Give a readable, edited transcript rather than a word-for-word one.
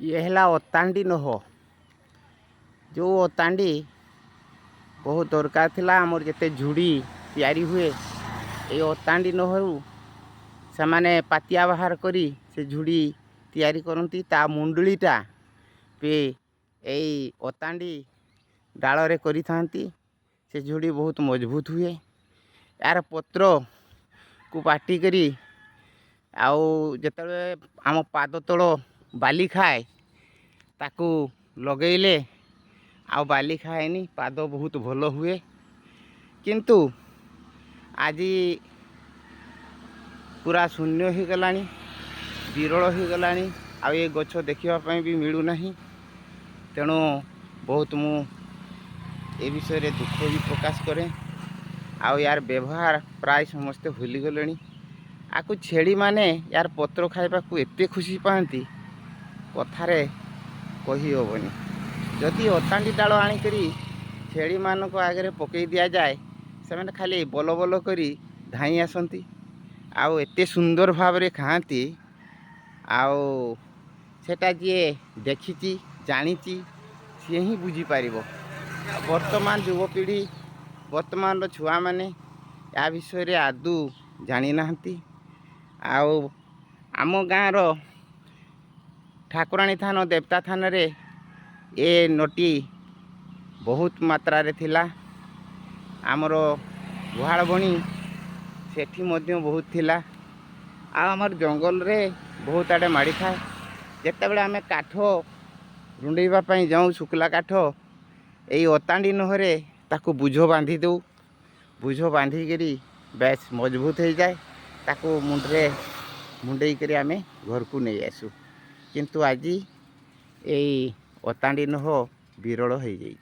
ये है अतांडी नह जो अतांडी बहुत दरकार थिला आमर जते झुड़ी तैयारी हुए ये अतांडी नहरु से माने पातिया बाहर करी से झुड़ी तैयारी करती ता मुंडलीटा पे यही अतांडी डाल करी थांती से झुड़ी बहुत मजबूत हुए यार पत्र को पाटी करी आउ जतबे आम पाद तल बाली खाए ताकू लगेले आउ बाली खाएनी पाद बहुत भल हुए किंतु आज पूरा शून्य हो गलानी विरल हो गलानी आ ये गछ देखा भी मिलूना तेणु बहुत मु ए विषय दुख भी प्रकाश करें आउ यार व्यवहार प्राय समस्ते भूलीगले आकु छेड़ी माने यार पत्र खाइबा को एते खुशी पाती कथारे कही हेबनी जदि अतांडी डाल आनिकरी छेड़ी मानक आगे पकई दि जाए से खाली बल बल करी धाई आसती आउ एते सुंदर भाव रे खाती आउ सेटा जी देखी जानी सी ही बुझी पार वर्तमान युवपीढ़ी वर्तमान छुआ मैंने या विषय आदू जानी नाहंती आउ आम गाँव ठाकुराणी थान देवता थान रे ए नटी बहुत मात्रा रे थिला आमर गुहाल बणी सेठी मध्य बहुत थिला आमर जंगल रे बहुत आड़े माड़ी था जिते बड़े आम काठ रुंडेबा जाऊँ शुक्ला काठ यही अतांडी नहरे ताकू बुझ बांधी दो बुझ बांधिकी बेस मजबूत हो जाए ताकू मुंडे मुंडे कर आम घर को नहीं आसू किंतु आज यही अतांडी नह विरल हो जाए।